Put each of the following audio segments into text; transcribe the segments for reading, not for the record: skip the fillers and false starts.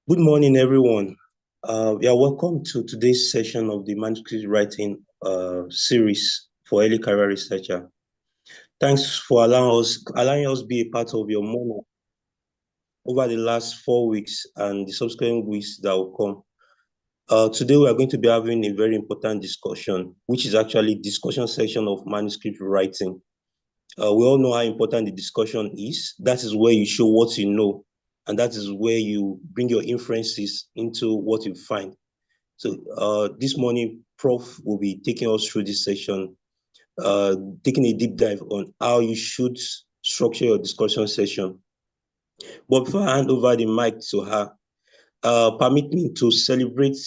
Good morning, everyone. Welcome to today's session of the Manuscript Writing series for early career researcher. Thanks for allowing us be a part of your morning over the last 4 weeks and the subsequent weeks that will come. Today, we are going to be having a very important discussion, which is actually discussion section of manuscript writing. We all know how important the discussion is. That is where you show what you know, and that is where you bring your inferences into what you find. So this morning, Prof will be taking us through this session, taking a deep dive on how you should structure your discussion session. But before I hand over the mic to her, permit me to celebrate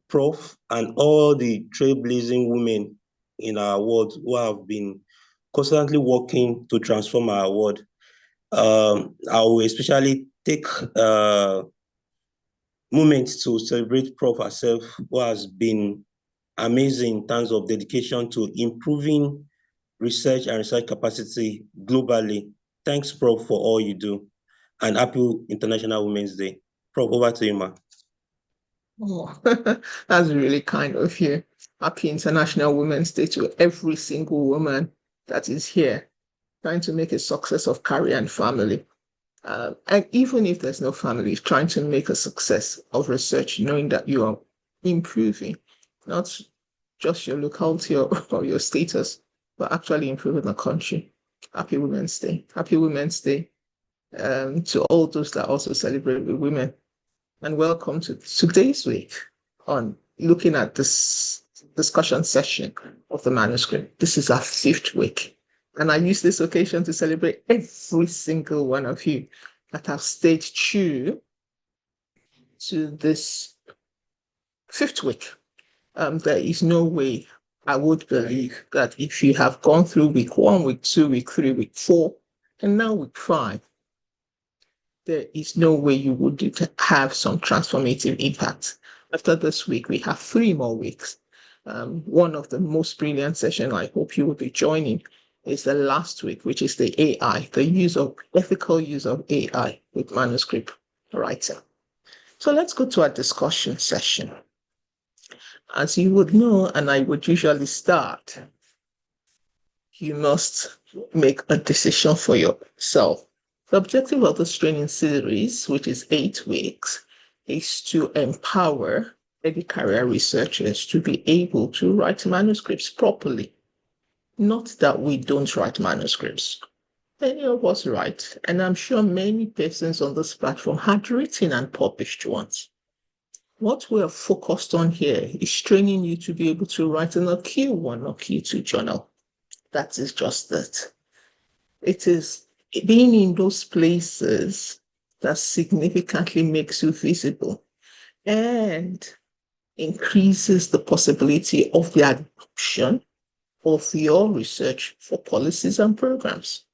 Prof and all the trailblazing women in our world who have been constantly working to transform our world. I will especially take moments to celebrate Prof herself, who has been amazing in terms of dedication to improving research and research capacity globally. Thanks, Prof, for all you do. And happy International Women's Day. Prof, over to you, ma. Oh, that's really kind of you. Happy International Women's Day to every single woman that is here trying to make a success of career and family. And even if there's no family, trying to make a success of research, knowing that you are improving, not just your locality or your status, but actually improving the country. Happy Women's Day. Happy Women's Day to all those that also celebrate with women. And welcome to today's week on looking at this discussion session of the manuscript. This is our 5th week. And I use this occasion to celebrate every single one of you that have stayed true to this 5th week. There is no way I would believe that if you have gone through week 1, week 2, week 3, week 4, and now week 5, there is no way you would have some transformative impact. After this week, we have 3 more weeks. One of the most brilliant sessions I hope you will be joining is the last week, which is the AI, the ethical use of AI with manuscript writing. So let's go to our discussion session. As you would know, and I would usually start, you must make a decision for yourself. The objective of this training series, which is 8 weeks, is to empower early career researchers to be able to write manuscripts properly. Not that we don't write manuscripts. Many of us write, and I'm sure many persons on this platform had written and published ones. What we are focused on here is training you to be able to write in a Q1 or Q2 journal. That is just it. It is being in those places that significantly makes you visible and increases the possibility of the adoption of your research for policies and programs.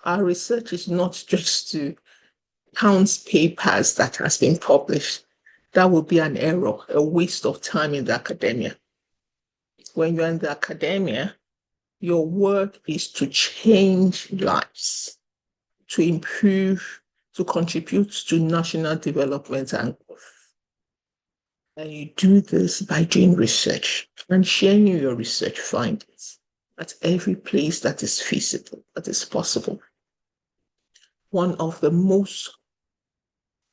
Our research is not just to count papers that has been published. that would be an error, a waste of time in the academia. When you're in the academia, your work is to change lives, to improve, to contribute to national development and growth. And you do this by doing research and sharing your research findings at every place that is feasible, that is possible. One of the most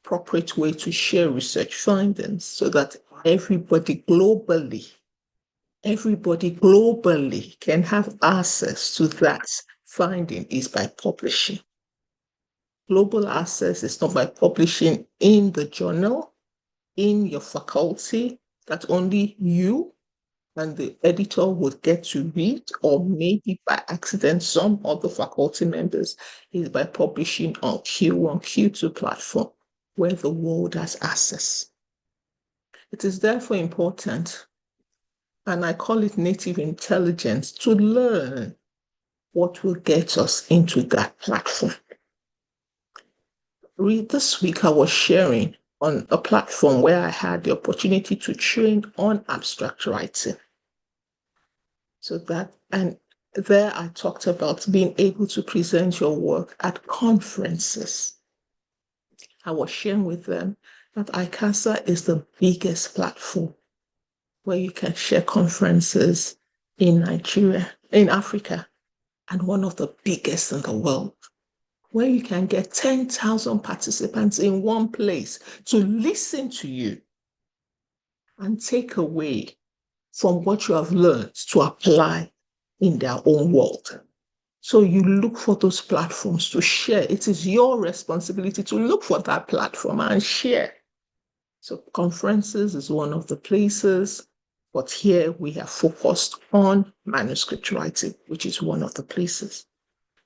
appropriate way to share research findings so that everybody globally can have access to that finding is by publishing. Global access is not by publishing in the journal, in your faculty, that only you and the editor would get to read, or maybe by accident, some other faculty members, is by publishing on Q1, Q2 platform where the world has access. It is therefore important, and I call it native intelligence, to learn what will get us into that platform. This week I was sharing on a platform where I had the opportunity to train on abstract writing. So that, and there I talked about being able to present your work at conferences. I was sharing with them that ICASA is the biggest platform where you can share conferences in Nigeria, in Africa, and one of the biggest in the world, where you can get 10,000 participants in one place to listen to you and take away from what you have learned to apply in their own world. So you look for those platforms to share. It is your responsibility to look for that platform and share. So conferences is one of the places, but here we have focused on manuscript writing, which is one of the places.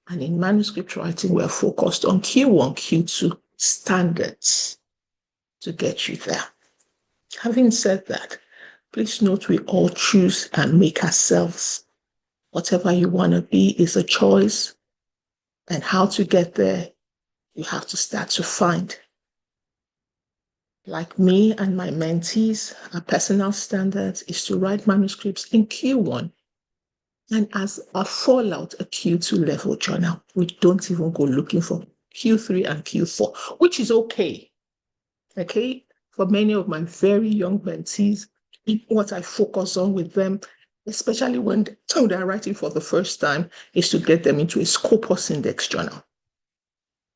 And in manuscript writing, we are focused on Q1, Q2 standards to get you there. Having said that, please note we all choose and make ourselves. Whatever you want to be is a choice, and how to get there, you have to start to find. Like me and my mentees, our personal standard is to write manuscripts in Q1, and as a fallout, a Q2 level journal. We don't even go looking for Q3 and Q4, which is okay. Okay, for many of my very young mentees, what I focus on with them, especially when they're writing for the first time, is to get them into a Scopus Index journal.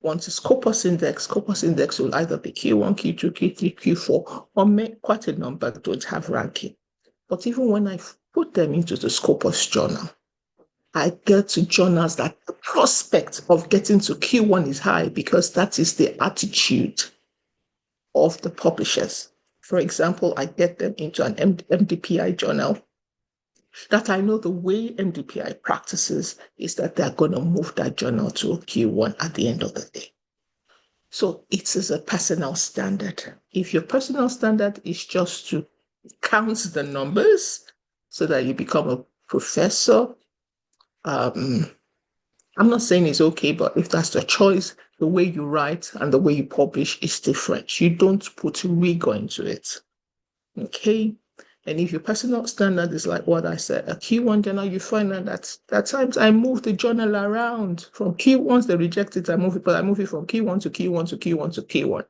Once a Scopus Index will either be Q1, Q2, Q3, Q4, or quite a number don't have ranking. But even when I put them into the Scopus journal, I get to journals that the prospect of getting to Q1 is high, because that is the attitude of the publishers. For example, I get them into an MDPI journal that I know the way MDPI practices is that they're going to move that journal to a Q1 at the end of the day. So it is a personal standard. If your personal standard is just to count the numbers so that you become a professor, I'm not saying it's okay, but if that's the choice, the way you write and the way you publish is different. You don't put rigor into it. Okay? And if your personal standard is like what I said, a Q1 journal, you find out that at times I move the journal around from Q1. Once they reject it, I move it, but I move it from Q1 to Q1 to Q1 to Q1.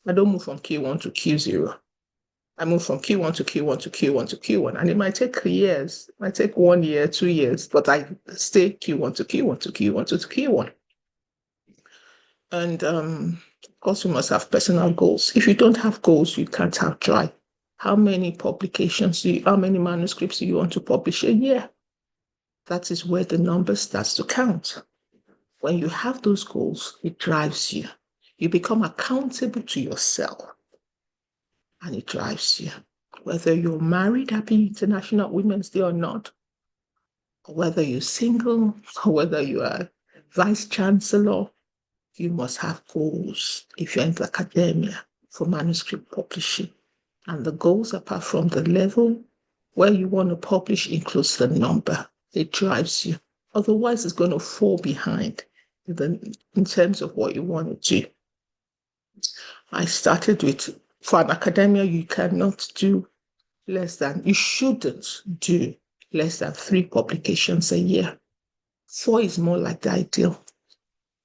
I don't move from Q1 to Q0. I move from Q1 to Q1 to Q1 to Q1. And it might take years. It might take 1 year, 2 years, but I stay Q1 to Q1 to Q1 to Q1. And of course, you must have personal goals. If you don't have goals, you can't have drive. How many how many manuscripts do you want to publish a year? That is where the number starts to count. When you have those goals, it drives you. You become accountable to yourself, and it drives you. Whether you're married, happy International Women's Day or not, or whether you're single, or whether you are vice chancellor, you must have goals if you're in the academia for manuscript publishing. And the goals, apart from the level where you want to publish, includes the number. It drives you. Otherwise, it's going to fall behind in terms of what you want to do. I started with For an academia, you shouldn't do less than 3 publications a year. 4 is more like the ideal.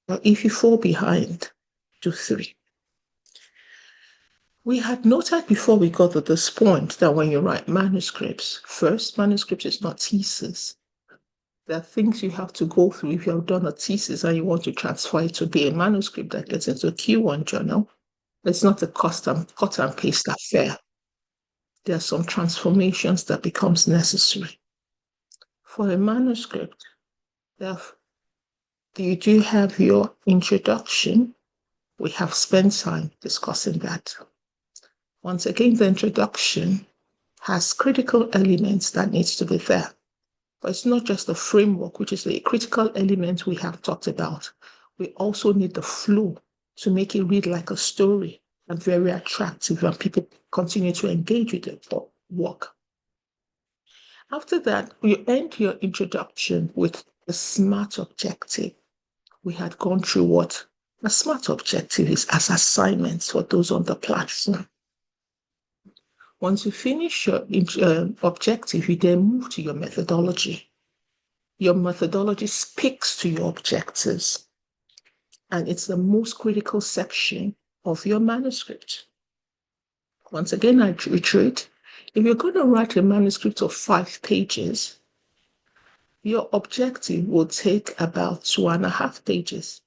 But if you fall behind, do 3. We had noted before we got to this point that when you write manuscripts, first, manuscript is not thesis. There are things you have to go through if you have done a thesis and you want to transfer it to be a manuscript that gets into a Q1 journal. It's not a cut and paste affair. There are some transformations that becomes necessary. For a manuscript, you do have your introduction. We have spent time discussing that. Once again, the introduction has critical elements that needs to be there. But it's not just the framework, which is the critical element we have talked about. We also need the flow to make it read like a story and very attractive, and people continue to engage with the work. After that, you end your introduction with a SMART objective. We had gone through what a SMART objective is as assignments for those on the platform. Once you finish your objective, you then move to your methodology. Your methodology speaks to your objectives, and it's the most critical section of your manuscript. Once again, I reiterate, if you're going to write a manuscript of 5 pages, your objective will take about 2.5 pages.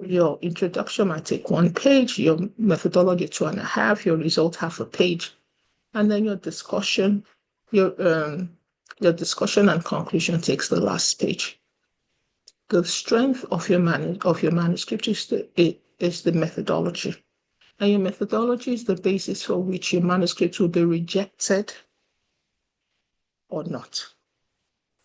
Your introduction might take 1 page, your methodology 2.5, your result 0.5 page, and then your discussion and conclusion takes the last page. The strength of your manuscript is the methodology. And your methodology is the basis for which your manuscript will be rejected or not.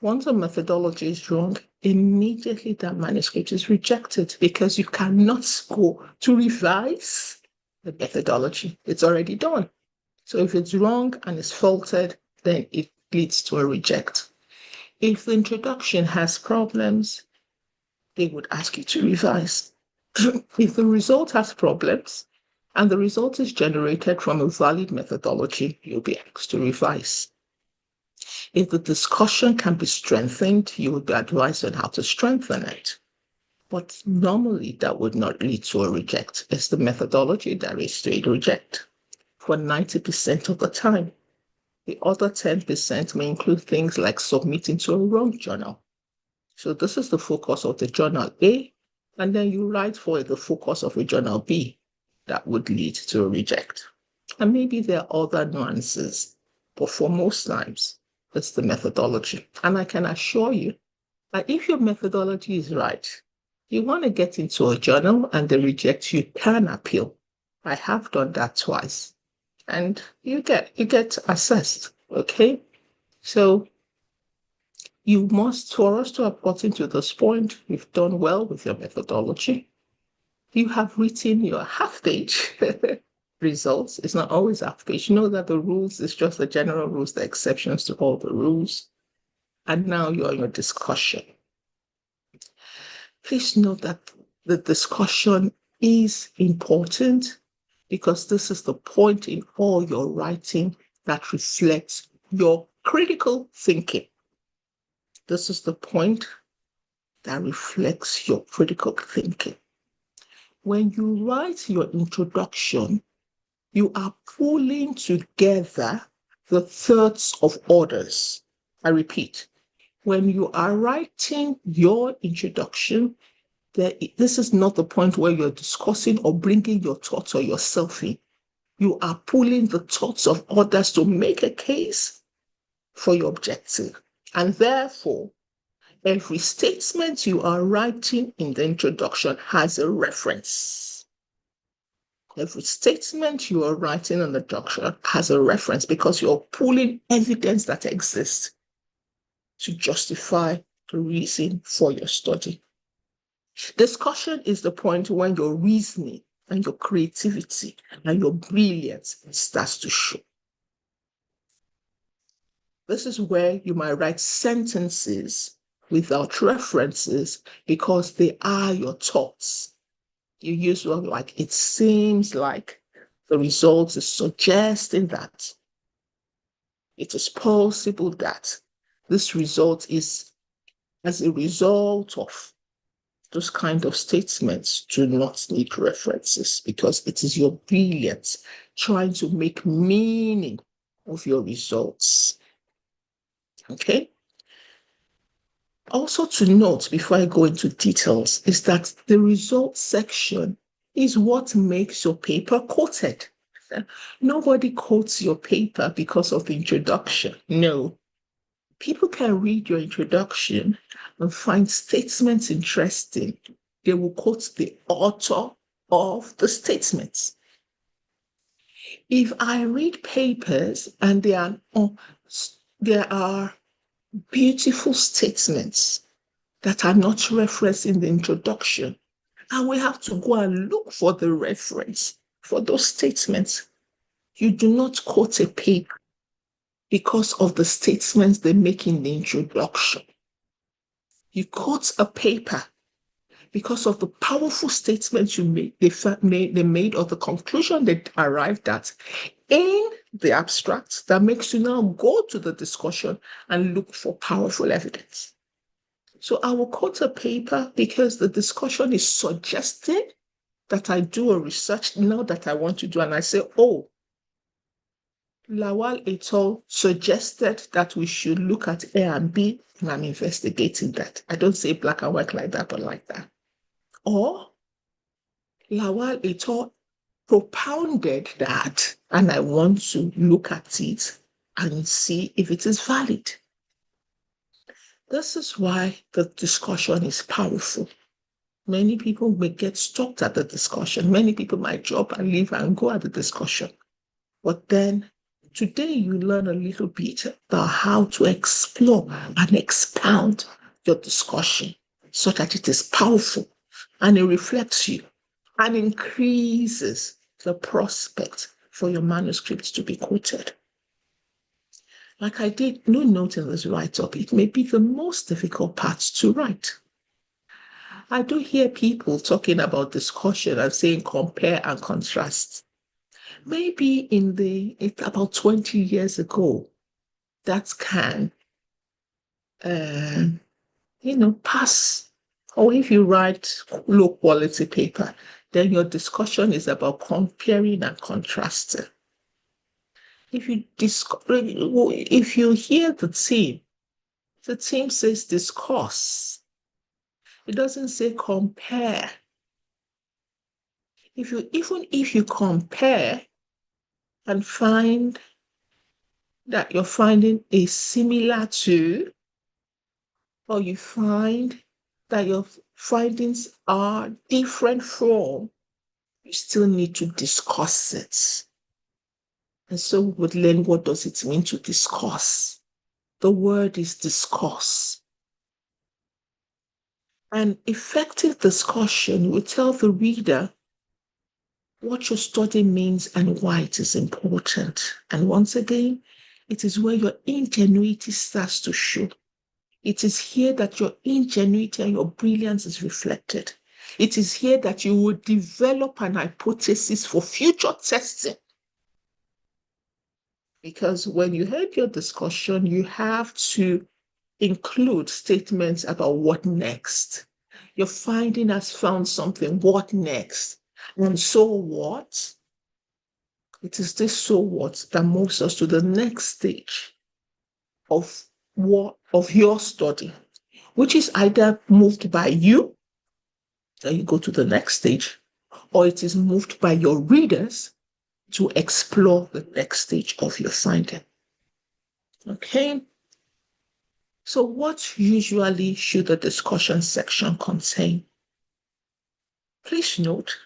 Once a methodology is wrong, immediately that manuscript is rejected because you cannot go to revise the methodology. It's already done. So if it's wrong and it's faulted, then it leads to a reject. If the introduction has problems, they would ask you to revise. If the result has problems and the result is generated from a valid methodology, you'll be asked to revise. If the discussion can be strengthened, you would be advised on how to strengthen it. But normally that would not lead to a reject. It's the methodology that leads to a reject for 90% of the time. The other 10% may include things like submitting to a wrong journal. So this is the focus of the journal A, and then you write for the focus of a journal B that would lead to a reject. And maybe there are other nuances, but for most times, it's the methodology. And I can assure you that if your methodology is right, you want to get into a journal and they reject you, can appeal. I have done that twice. And you get assessed, okay? So you must, for us to have gotten to this point, you've done well with your methodology. You have written your half-page results. It's not always half-page. You know that the rules is just the general rules, the exceptions to all the rules. And now you're in your discussion. Please note that the discussion is important because this is the point in all your writing that reflects your critical thinking. This is the point that reflects your critical thinking. When you write your introduction, you are pulling together the thoughts of others. I repeat, when you are writing your introduction, this is not the point where you're discussing or bringing your thoughts or yourself in. You are pulling the thoughts of others to make a case for your objective. And therefore, every statement you are writing in the introduction has a reference. Every statement you are writing in the introduction has a reference because you're pulling evidence that exists to justify the reason for your study. Discussion is the point when your reasoning and your creativity and your brilliance starts to show. This is where you might write sentences without references because they are your thoughts. You use one like, it seems like The result is suggesting that it is possible that this result is as a result of those kind of statements do not need references because it is your brilliance trying to make meaning of your results. Okay? Also to note before I go into details is that the results section is what makes your paper quoted. Nobody quotes your paper because of the introduction. No. People can read your introduction and find statements interesting. They will quote the author of the statements. If I read papers and there are beautiful statements that are not referenced in the introduction, I will have to go and look for the reference for those statements. You do not quote a paper because of the statements they make in the introduction. You quote a paper because of the powerful statements they made or the conclusion they arrived at in the abstract that makes you now go to the discussion and look for powerful evidence. So I will quote a paper because the discussion is suggesting that I do a research now that I want to do, and I say, oh, Lawal et al. Suggested that we should look at A and B, and I'm investigating that. I don't say black and white like that, but like that. Or Lawal et al. Propounded that, and I want to look at it and see if it is valid. This is why the discussion is powerful. Many people may get stuck at the discussion. Many people might drop and leave and go at the discussion. But then today you learn a little bit about how to explore and expound your discussion so that it is powerful and it reflects you and increases the prospect for your manuscript to be quoted. Like I did note in this write-up, it may be the most difficult part to write. I do hear people talking about discussion and saying compare and contrast. Maybe about 20 years ago, that can, pass. Or if you write low quality paper, then your discussion is about comparing and contrasting. If you hear the team says discuss. It doesn't say compare. Even if you compare and find that your finding is similar to, or you find that your findings are different from, you still need to discuss it. And so we would learn, what does it mean to discuss? The word is discuss. An effective discussion will tell the reader what your study means and why it is important. And once again, it is where your ingenuity starts to show. It is here that your ingenuity and your brilliance is reflected. It is here that you will develop an hypothesis for future testing. Because when you heard your discussion, you have to include statements about what next. Your finding has found something, what next? And so what? It is this so what that moves us to the next stage of your study, which is either moved by you, then you go to the next stage, or it is moved by your readers to explore the next stage of your finding. Okay? So what usually should the discussion section contain? Please note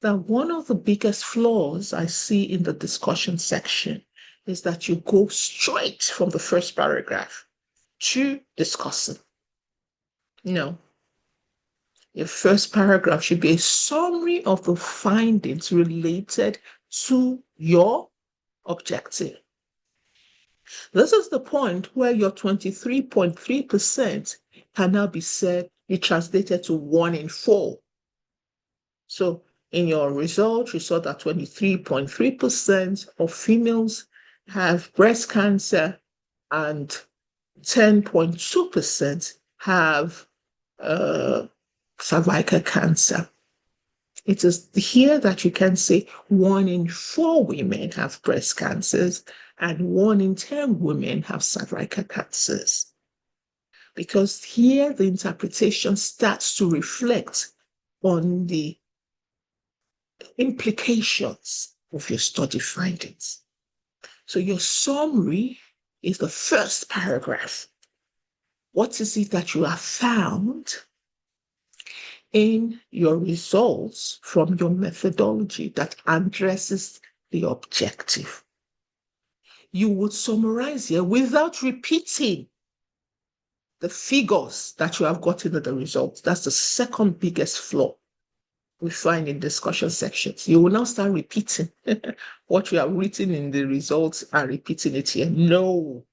that one of the biggest flaws I see in the discussion section is that you go straight from the first paragraph to discussing. No. Your first paragraph should be a summary of the findings related to your objective. This is the point where your 23.3% can now be translated to 1 in 4. So In your results, you saw that 23.3% of females have breast cancer and 10.2% have cervical cancer. It is here that you can say 1 in 4 women have breast cancers and 1 in 10 women have cervical cancers. Because here the interpretation starts to reflect on the implications of your study findings. So your summary is the first paragraph. What is it that you have found in your results from your methodology that addresses the objective? You would summarize here without repeating the figures that you have gotten in the results. That's the second biggest flaw we find in discussion sections. You will now start repeating what you have written in the results and repeating it here. No,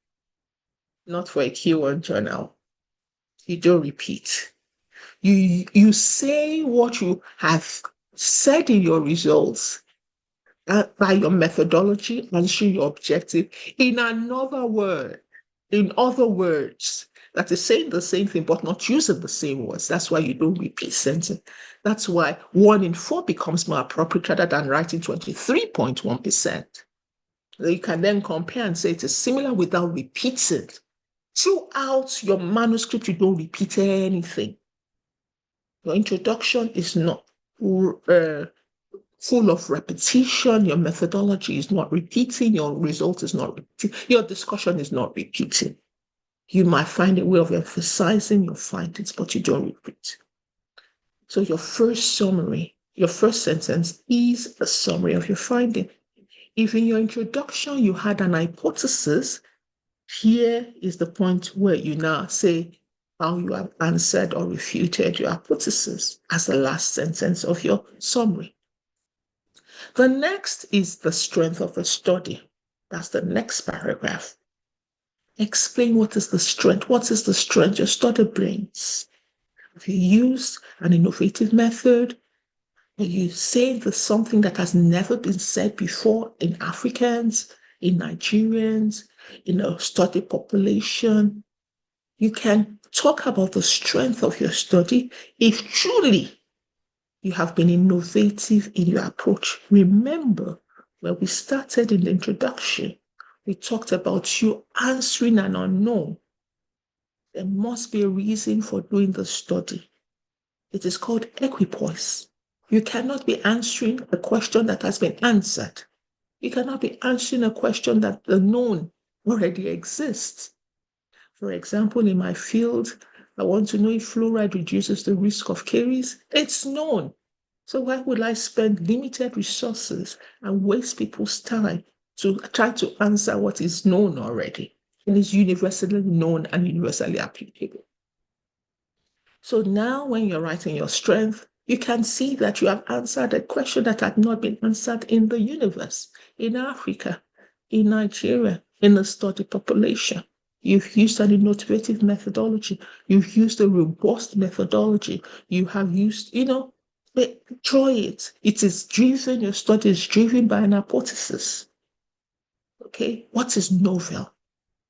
not for a Q1 journal. You don't repeat. You say what you have said in your results by your methodology, answering your objective in another word, in other words. That is saying the same thing, but not using the same words. That's why you don't repeat sentence. That's why 1 in 4 becomes more appropriate rather than writing 23.1%. You can then compare and say it is similar without repeating. Throughout your manuscript, you don't repeat anything. Your introduction is not full of repetition. Your methodology is not repeating. Your result is not repeating. Your discussion is not repeating. You might find a way of emphasizing your findings, but you don't repeat. So your first summary, your first sentence is a summary of your finding. If in your introduction you had an hypothesis, here is the point where you now say how you have answered or refuted your hypothesis as the last sentence of your summary. The next is the strength of the study. That's the next paragraph. Explain what is the strength. What is the strength your study brings? Have you used an innovative method? Are you saying something that has never been said before in Africans, in Nigerians, in a study population? You can talk about the strength of your study if truly you have been innovative in your approach. Remember, when we started in the introduction, we talked about you answering an unknown. There must be a reason for doing the study. It is called equipoise. You cannot be answering a question that has been answered. You cannot be answering a question that the known already exists. For example, in my field, I want to know if fluoride reduces the risk of caries. It's known. So why would I spend limited resources and waste people's time to try to answer what is known already and is universally known and universally applicable? So now when you're writing your strength, you can see that you have answered a question that had not been answered in the universe, in Africa, in Nigeria, in the study population. You've used an innovative methodology. You've used a robust methodology. You have used, try it. It is driven, your study is driven by an hypothesis. Okay, what is novel?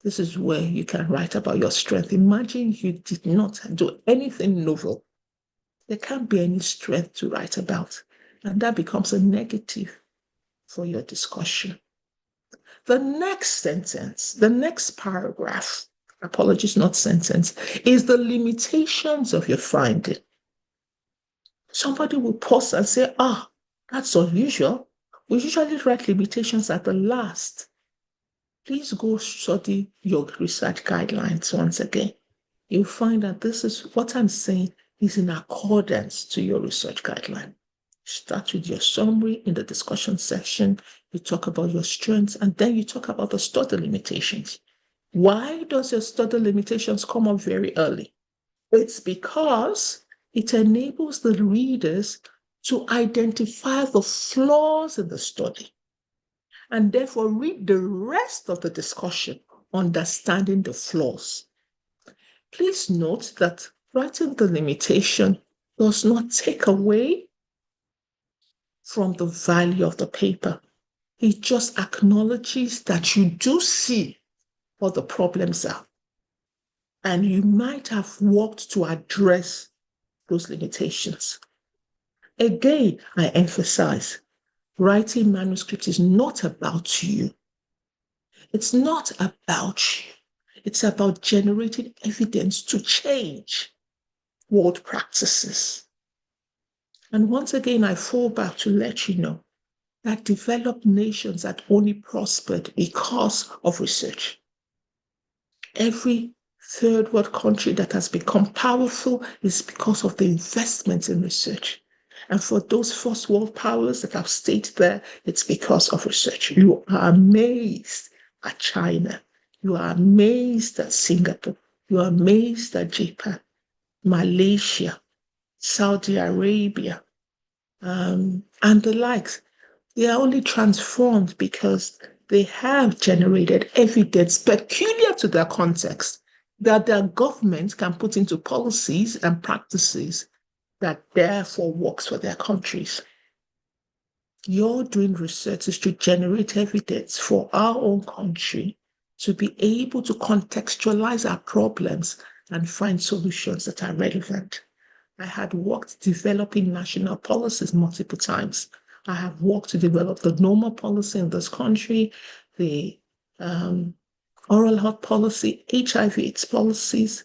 This is where you can write about your strength. Imagine you did not do anything novel. There can't be any strength to write about. And that becomes a negative for your discussion. The next sentence, the next paragraph, apologies, not sentence, is the limitations of your finding. Somebody will pause and say, that's unusual. We usually write limitations at the last. Please go study your research guidelines once again. You'll find that this is what I'm saying is in accordance to your research guideline. Start with your summary in the discussion section. You talk about your strengths, and then you talk about the study limitations. Why does your study limitations come up very early? It's because it enables the readers to identify the flaws in the study and therefore read the rest of the discussion, understanding the flaws. Please note that writing the limitation does not take away from the value of the paper. It just acknowledges that you do see what the problems are. And you might have worked to address those limitations. Again, I emphasize, writing manuscript is not about you. It's not about you. It's about generating evidence to change world practices. And once again, I fall back to let you know that developed nations had only prospered because of research. Every third world country that has become powerful is because of the investment in research. And for those first world powers that have stayed there, it's because of research. You are amazed at China. You are amazed at Singapore. You are amazed at Japan, Malaysia, Saudi Arabia, and the likes. They are only transformed because they have generated evidence peculiar to their context that their government can put into policies and practices that therefore works for their countries. You're doing research is to generate evidence for our own country to be able to contextualize our problems and find solutions that are relevant. I had worked developing national policies multiple times. I have worked to develop the normal policy in this country, the oral health policy, HIV/AIDS policies,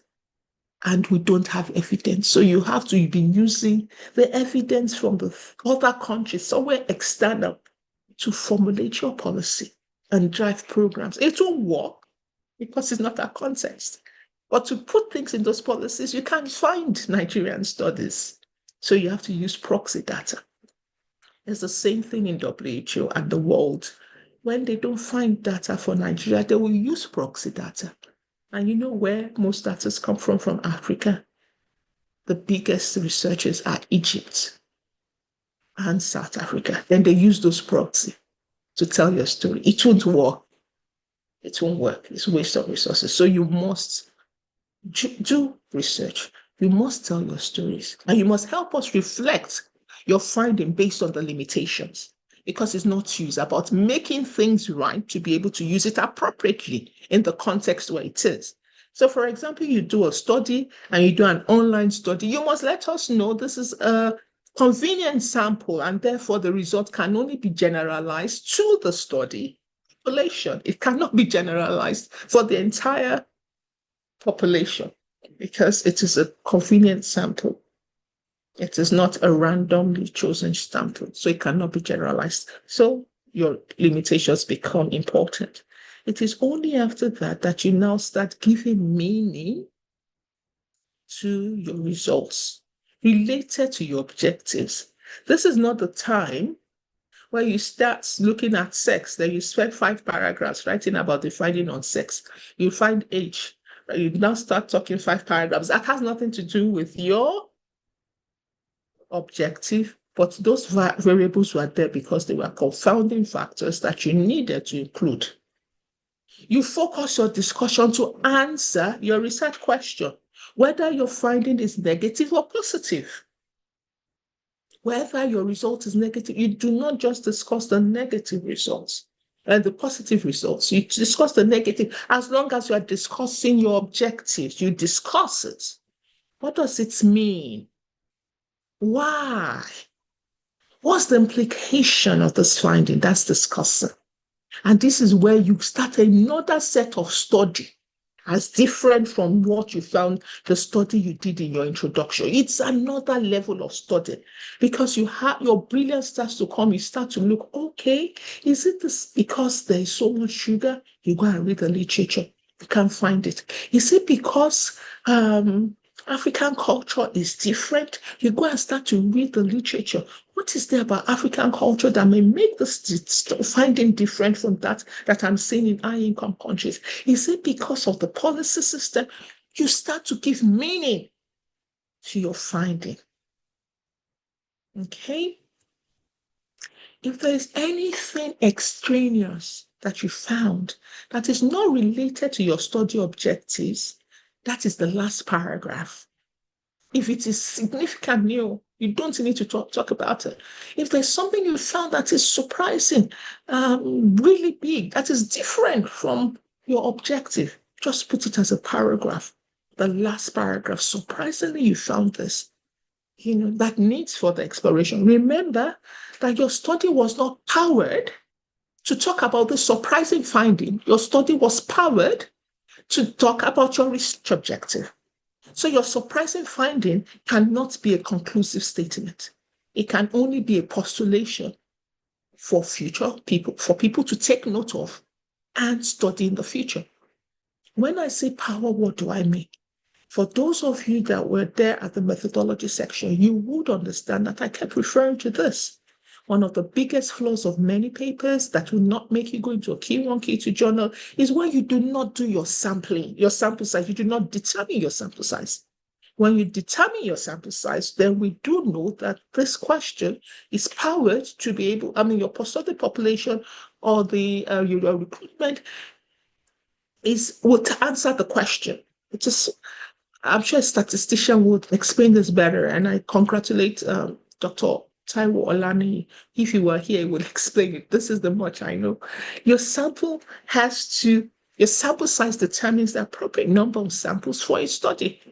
and we don't have evidence. So you have to be using the evidence from the other countries, somewhere external, to formulate your policy and drive programs. It won't work because it's not our context. But to put things in those policies, you can't find Nigerian studies. So you have to use proxy data. It's the same thing in WHO and the world. When they don't find data for Nigeria, they will use proxy data. And you know where most data come from Africa? The biggest researchers are Egypt and South Africa. Then they use those proxy to tell your story. It won't work. It won't work. It's a waste of resources. So you must do research. You must tell your stories. And you must help us reflect your finding based on the limitations. Because it's not you. It's about making things right to be able to use it appropriately in the context where it is. So, for example, you do a study and you do an online study, you must let us know this is a convenient sample, and therefore the result can only be generalized to the study population. It cannot be generalized for the entire population because it is a convenient sample. It is not a randomly chosen sample, so it cannot be generalized. So your limitations become important. It is only after that that you now start giving meaning to your results related to your objectives. This is not the time where you start looking at sex, then you spend 5 paragraphs writing about the finding on sex. You find age, you now start talking 5 paragraphs. That has nothing to do with your objective, but those variables were there because they were confounding factors that you needed to include. You focus your discussion to answer your research question, whether your finding is negative or positive. Whether your result is negative, you do not just discuss the negative results and the positive results. You discuss the negative. As long as you are discussing your objectives, you discuss it. What does it mean? Why? What's the implication of this finding? That's discussing. And this is where you start another set of study as different from what you found the study you did in your introduction. It's another level of study because you have your brilliance starts to come. You start to look, okay, is it this because there is so much sugar? You go and read the literature. You can't find it. Is it because African culture is different? You go and start to read the literature. What is there about African culture that may make this finding different from that I'm seeing in high income countries? Is it because of the policy system? You start to give meaning to your finding. Okay? If there is anything extraneous that you found that is not related to your study objectives, that is the last paragraph. If it is significant new, You don't need to talk about it. If there's something you found that is surprising, really big, that is different from your objective, just put it as a paragraph. The last paragraph, surprisingly, you found this. That needs further exploration. Remember that your study was not powered to talk about the surprising finding. Your study was powered to talk about your research objective. So your surprising finding cannot be a conclusive statement. It can only be a postulation for future people, for people to take note of and study in the future. When I say power, what do I mean? For those of you that were there at the methodology section, you would understand that I kept referring to this. One of the biggest flaws of many papers that will not make you go into a Key 1, Key 2 journal is when you do not do your sampling, your sample size. You do not determine your sample size. When you determine your sample size, then we do know that this question is powered to be able, your post-study population or your recruitment will answer the question. I'm sure a statistician would explain this better, and I congratulate Dr. Taiwo Olani. If he were here, he would explain it. This is the much I know. Your sample size determines the appropriate number of samples for a study.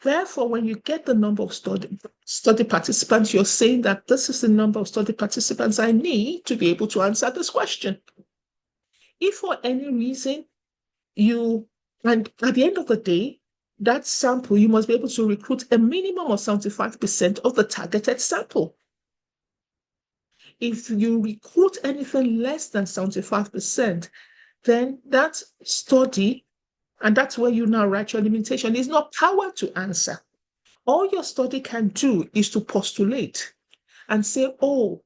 Therefore, when you get the number of study participants, you're saying that this is the number of study participants I need to be able to answer this question. If for any reason and at the end of the day, that sample, you must be able to recruit a minimum of 75% of the targeted sample. If you recruit anything less than 75%, then that study, and that's where you now write your limitation, is not powered to answer. All your study can do is to postulate and say, oh,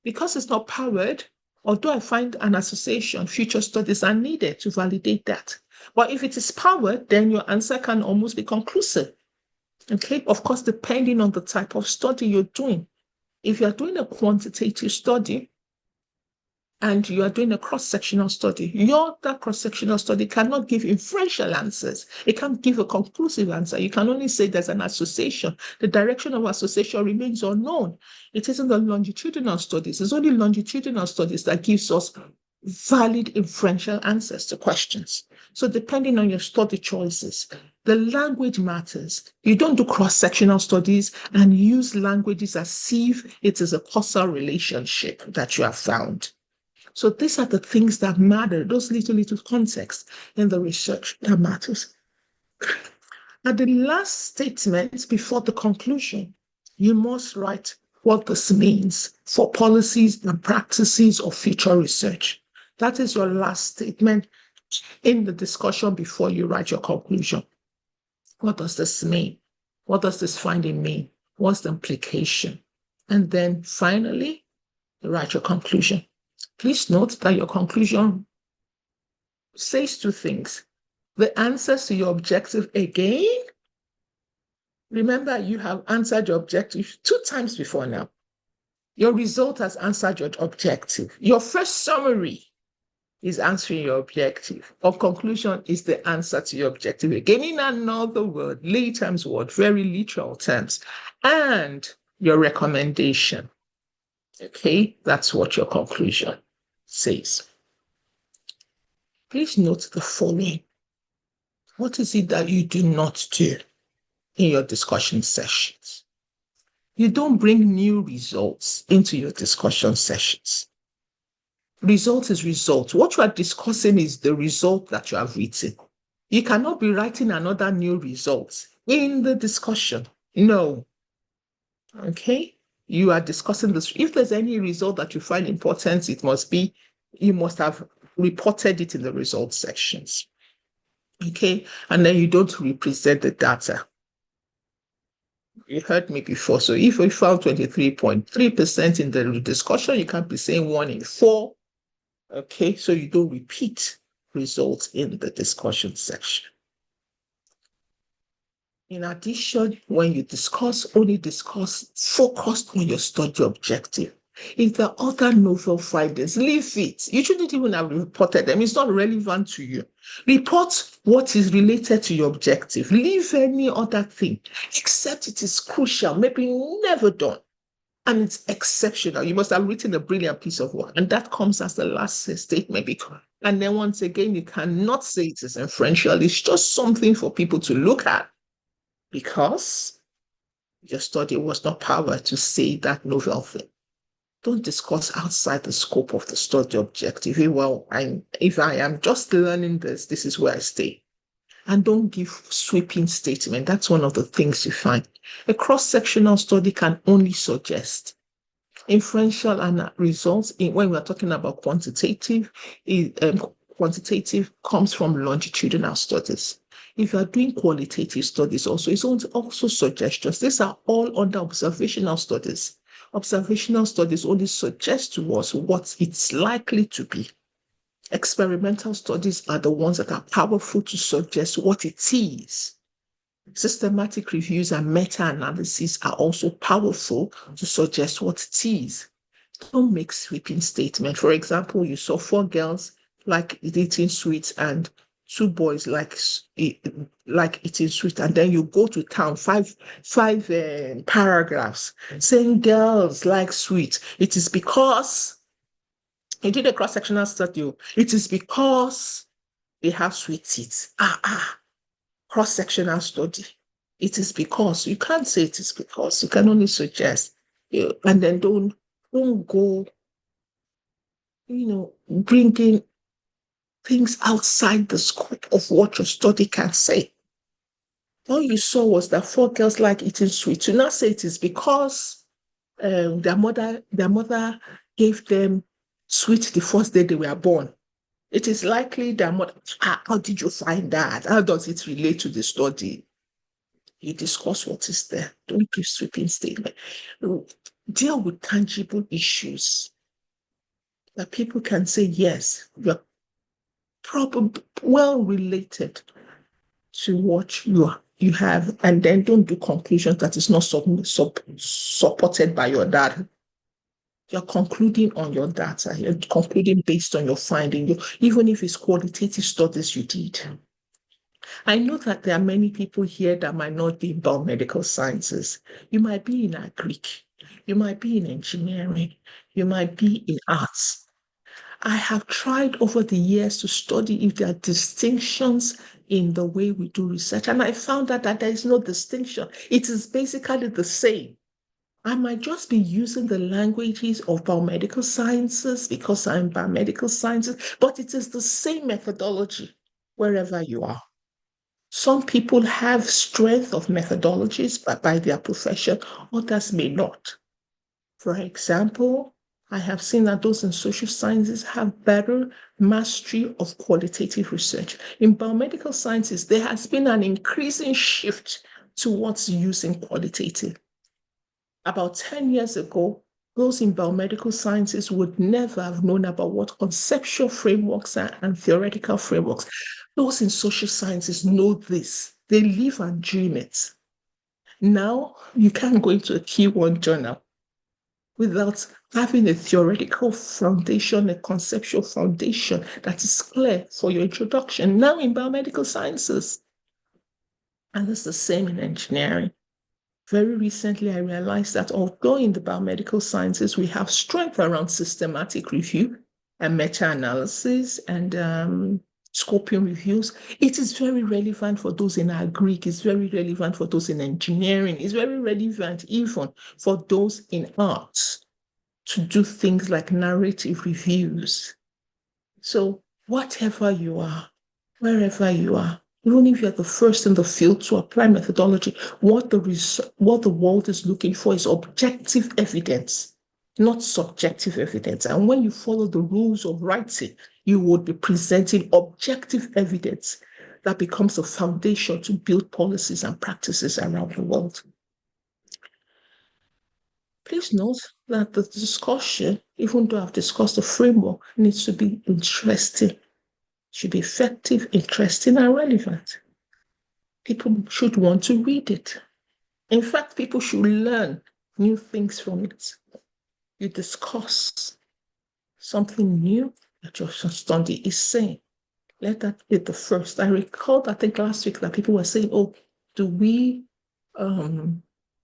because it's not powered, although I find an association, future studies are needed to validate that. But if it is powered, then your answer can almost be conclusive. Okay, of course, depending on the type of study you're doing. If you're doing a quantitative study and you are doing a cross-sectional study, that cross-sectional study cannot give inferential answers. It can't give a conclusive answer. You can only say there's an association. The direction of association remains unknown. It isn't the longitudinal studies. It's only longitudinal studies that gives us valid inferential answers to questions. So depending on your study choices, the language matters. You don't do cross-sectional studies and use languages as if it is a causal relationship that you have found. So these are the things that matter, those little contexts in the research that matters. At the last statement before the conclusion, you must write what this means for policies and practices of future research. That is your last statement in the discussion before you write your conclusion. What does this mean? What does this finding mean? What's the implication? And then finally, you write your conclusion. Please note that your conclusion says two things. The answers to your objective again. Remember, you have answered your objective 2 times before now. Your result has answered your objective. Your first summary is answering your objective. Or conclusion is the answer to your objective. Again, in another word, lay terms word, very literal terms. And your recommendation. Okay, that's what your conclusion says. Please note the following. What is it that you do not do in your discussion sessions? You don't bring new results into your discussion sessions. Result is result. What you are discussing is the result that you have written. You cannot be writing another new result in the discussion. No. Okay? You are discussing this. If there's any result that you find important, you must have reported it in the results sections. Okay? And then you don't represent the data. You heard me before. So if we found 23.3% in the discussion, you can't be saying 1 in 4. Okay? So you don't repeat results in the discussion section. In addition, when you discuss, only discuss focused on your study objective. If the other novel findings, leave it. You shouldn't even have reported them. It's not relevant to you. Report what is related to your objective. Leave any other thing, except it is crucial, maybe never done. And it's exceptional. You must have written a brilliant piece of work. And that comes as the last statement. And then once again, you cannot say it is influential. It's just something for people to look at because your study was not powered to say that novel thing. Don't discuss outside the scope of the study objective. Well, if I am just learning this, this is where I stay. And don't give sweeping statement. That's one of the things you find. A cross-sectional study can only suggest inferential and results when we're talking about quantitative. Quantitative comes from longitudinal studies. If you are doing qualitative studies also, it's also suggestions. These are all under observational studies. Observational studies only suggest to us what it's likely to be. Experimental studies are the ones that are powerful to suggest what it is. Systematic reviews and meta-analysis are also powerful to suggest what it is. Don't make sweeping statements. For example, you saw 4 girls like eating sweets and 2 boys like eating sweets, and then you go to town, five paragraphs saying girls like sweets. It is because you did a cross-sectional study. It is because they have sweet teeth. Cross-sectional study. It is because. You can't say it is because. You can only suggest. And then don't go, bringing things outside the scope of what your study can say. All you saw was that 4 girls like eating sweets. You now say it is because their mother gave them sweet the first day they were born. It is likely their mother. How did you find that? How does it relate to the study? You discuss what is there. Don't give sweeping statement. Deal with tangible issues that people can say, yes, you're probably well related to what you have, and then don't do conclusions that is not supported by your data. You're concluding on your data. You're concluding based on your finding, even if it's qualitative studies you did. I know that there are many people here that might not be in biomedical sciences. You might be in agric, you might be in engineering, you might be in arts. I have tried over the years to study if there are distinctions in the way we do research, and I found that there is no distinction. It is basically the same. I might just be using the languages of biomedical sciences because I'm biomedical sciences, but it is the same methodology wherever you are. Some people have strength of methodologies by their profession, others may not. For example, I have seen that those in social sciences have better mastery of qualitative research. In biomedical sciences, there has been an increasing shift towards using qualitative. About 10 years ago, those in biomedical sciences would never have known about what conceptual frameworks are and theoretical frameworks. Those in social sciences know this. They live and dream it. Now, you can't go into a Q1 journal without having a theoretical foundation, a conceptual foundation that is clear for your introduction. Now in biomedical sciences, and it's the same in engineering. Very recently, I realized that although in the biomedical sciences we have strength around systematic review and meta-analysis and scoping reviews, it is very relevant for those in agric, it's very relevant for those in engineering, it's very relevant even for those in arts to do things like narrative reviews. So whatever you are, wherever you are, even if you're the first in the field to apply methodology, what the world is looking for is objective evidence, not subjective evidence. And when you follow the rules of writing, you would be presenting objective evidence that becomes a foundation to build policies and practices around the world. Please note that the discussion, even though I've discussed the framework, needs to be interesting, should be effective, interesting, and relevant. People should want to read it. In fact, people should learn new things from it. You discuss something new that your study is saying. Let that be the first. I recall, I think last week, that people were saying, oh, do we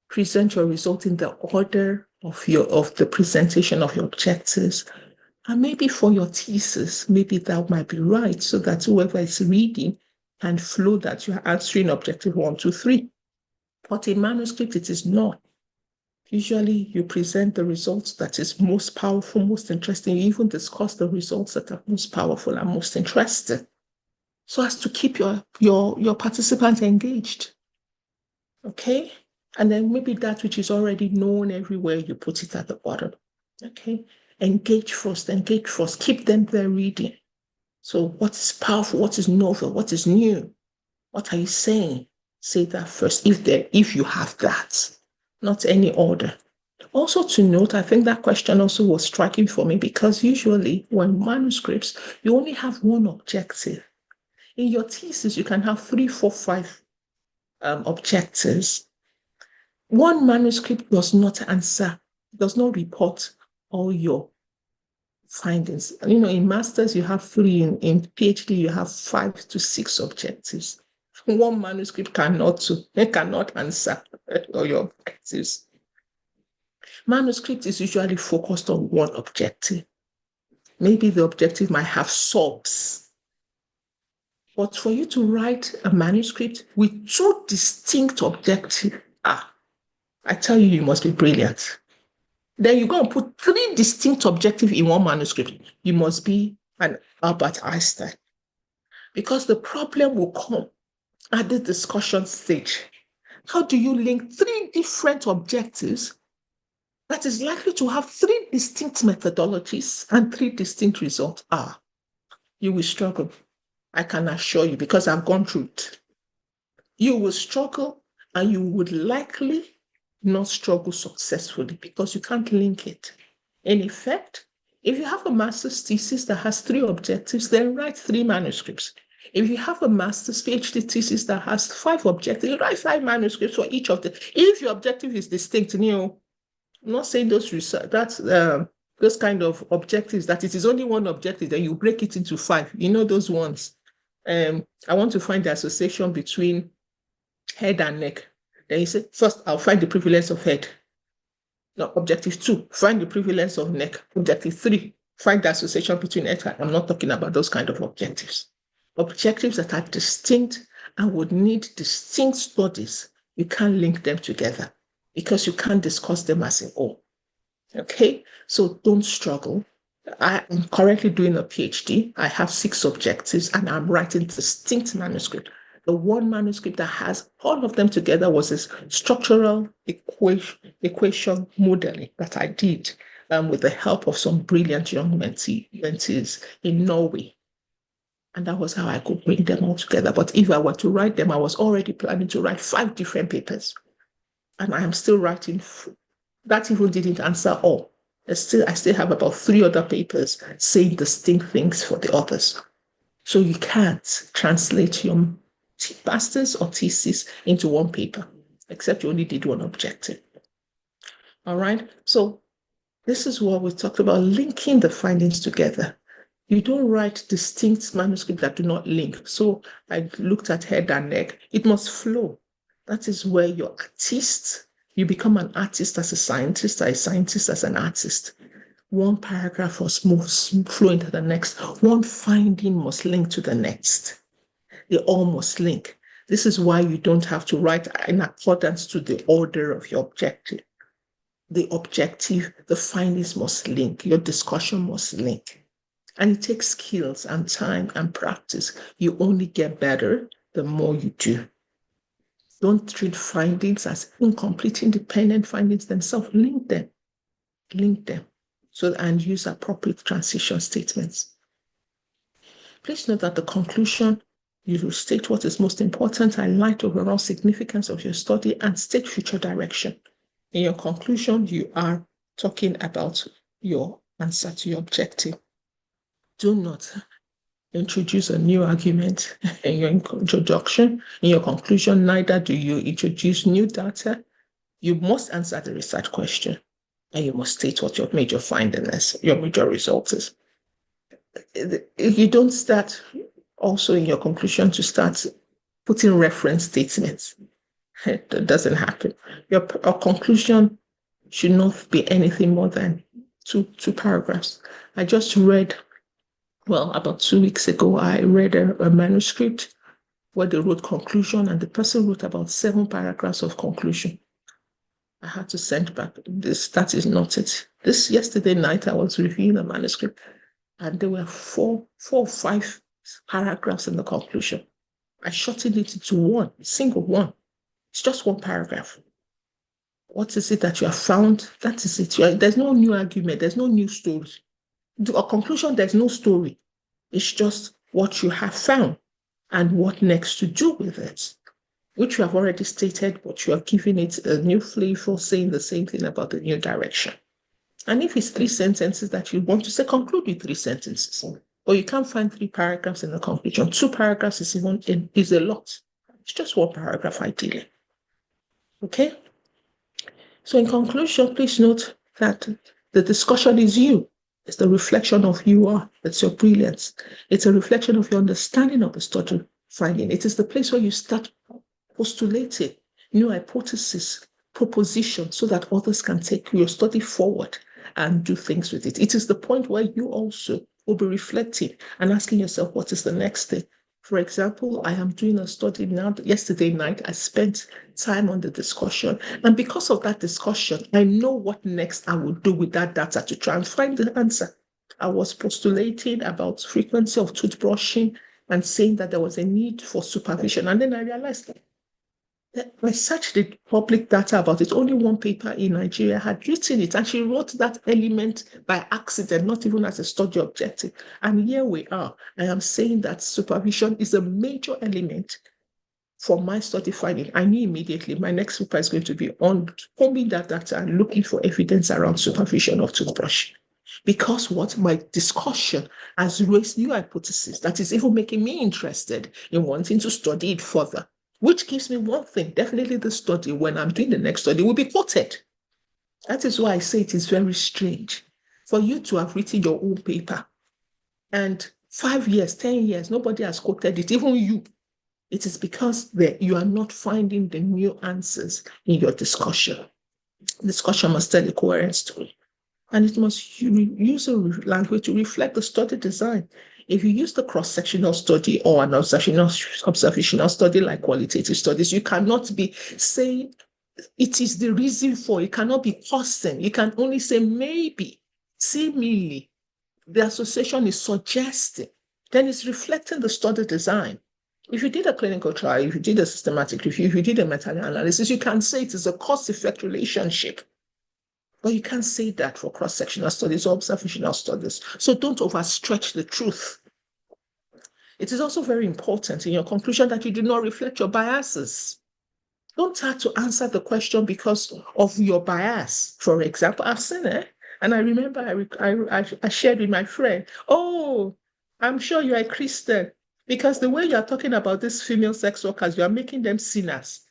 present your result in the order of the presentation of your objectives? And maybe for your thesis, maybe that might be right, so that whoever is reading can flow that you are answering objective 1, 2, 3. But in manuscript, it is not. Usually you present the results that is most powerful, most interesting. You even discuss the results that are most powerful and most interesting, so as to keep your participants engaged. Okay? And then maybe that which is already known everywhere, you put it at the bottom. Okay? Engage first, keep them there reading. So what is powerful, what is novel, what is new? What are you saying? Say that first, if you have that, not any order. Also to note, I think that question also was striking for me, because usually when manuscripts, you only have one objective. In your thesis, you can have 3, 4, 5 objectives. One manuscript does not answer, does not report all your findings. In masters, you have 3, in PhD, you have 5 to 6 objectives. One manuscript cannot answer all your objectives. Manuscript is usually focused on one objective. Maybe the objective might have subs. But for you to write a manuscript with 2 distinct objectives, I tell you, you must be brilliant. Then you go and put 3 distinct objectives in one manuscript. You must be an Albert Einstein. Because the problem will come at the discussion stage. How do you link 3 different objectives that is likely to have 3 distinct methodologies and 3 distinct results? You will struggle. I can assure you, because I've gone through it. You will struggle, and you would likely not struggle successfully, because you can't link it. In effect, if you have a master's thesis that has 3 objectives, then write 3 manuscripts. If you have a master's PhD thesis that has 5 objectives, write 5 manuscripts for each of them. If your objective is distinct, I'm not saying those kind of objectives, that it is only one objective, then you break it into 5. Those ones. I want to find the association between head and neck. Then you say, first, I'll find the prevalence of head. No, objective 2, find the prevalence of neck. Objective 3, find the association between head and. I'm not talking about those kind of objectives. Objectives that are distinct and would need distinct studies, you can't link them together, because you can't discuss them as a whole. Okay? So don't struggle. I am currently doing a PhD. I have 6 objectives, and I'm writing distinct manuscript. The one manuscript that has all of them together was a structural equation modeling that I did with the help of some brilliant young mentees in Norway. And that was how I could bring them all together. But if I were to write them, I was already planning to write 5 different papers. And I am still writing. That even didn't answer all. I still have about 3 other papers saying distinct things for the others. So you can't translate your master's or thesis into one paper, except you only did one objective. All right. So this is what we talked about, linking the findings together. You don't write distinct manuscripts that do not link. So I looked at head and neck. It must flow. That is where you're artist. You become an artist as a scientist, or a scientist as an artist. One paragraph must flow into the next. One finding must link to the next. They all must link. This is why you don't have to write in accordance to the order of your objective. The objective, the findings must link. Your discussion must link. And it takes skills and time and practice. You only get better the more you do. Don't treat findings as incomplete, independent findings themselves. Link them. And use appropriate transition statements. Please note that the conclusion, you will state what is most important, highlight overall significance of your study, and state future direction. In your conclusion, you are talking about your answer to your objective. Do not introduce a new argument in your introduction. In your conclusion, neither do you introduce new data. You must answer the research question. and you must state what your major finding is, your major result is. If you don't start also in your conclusion to start putting reference statements, that doesn't happen. Your conclusion should not be anything more than two paragraphs. I just read, well, about 2 weeks ago, I read a manuscript where they wrote conclusion, and the person wrote about 7 paragraphs of conclusion. I had to send back this. That is not it. This yesterday night, I was reviewing a manuscript, and there were four or five paragraphs in the conclusion. I shortened it into one, single one. It's just one paragraph. What is it that you have found? That is it. There's no new argument. There's no new story. A conclusion, there's no story. It's just what you have found and what next to do with it, which you have already stated, but you are giving it a new flavor, saying the same thing about the new direction. And if it's 3 sentences that you want to say, conclude with 3 sentences. Or you can't find 3 paragraphs in the conclusion. 2 paragraphs is a lot. It's just 1 paragraph ideally. Okay? So in conclusion, please note that the discussion is you. It's the reflection of who you are. It's your brilliance. It's a reflection of your understanding of the study finding. It is the place where you start postulating new hypotheses, propositions, so that others can take your study forward and do things with it. It is the point where you also will be reflecting and asking yourself, what is the next thing? For example, I am doing a study now. Yesterday night, I spent time on the discussion. And because of that discussion, I know what next I will do with that data to try and find the answer. I was postulating about frequency of toothbrushing and saying that there was a need for supervision. And then I realized that I searched the public data about it. Only one paper in Nigeria had written it, and she wrote that element by accident, not even as a study objective. And here we are. I am saying that supervision is a major element for my study finding. I knew immediately my next paper is going to be on combing that data and looking for evidence around supervision of toothbrush. Because what my discussion has raised new hypotheses that is even making me interested in wanting to study it further. Which gives me one thing, definitely the study, when I'm doing the next study, will be quoted. That is why I say it is very strange for you to have written your own paper and 5 years, 10 years, nobody has quoted it, even you. It is because you are not finding the new answers in your discussion. Discussion must tell a coherent story. And it must use a language to reflect the study design. If you use the cross-sectional study or an observational study like qualitative studies, you cannot be saying it is the reason for, it cannot be causing. You can only say maybe, seemingly. The association is suggesting. Then it's reflecting the study design. If you did a clinical trial, if you did a systematic review, if you did a meta-analysis, you can say it is a cause-effect relationship. But you can't say that for cross-sectional studies or observational studies. So don't overstretch the truth. It is also very important in your conclusion that you do not reflect your biases. Don't have to answer the question because of your bias. For example, I've seen it. And I remember I shared with my friend, oh, I'm sure you're a Christian because the way you're talking about these female sex workers, you are making them sinners.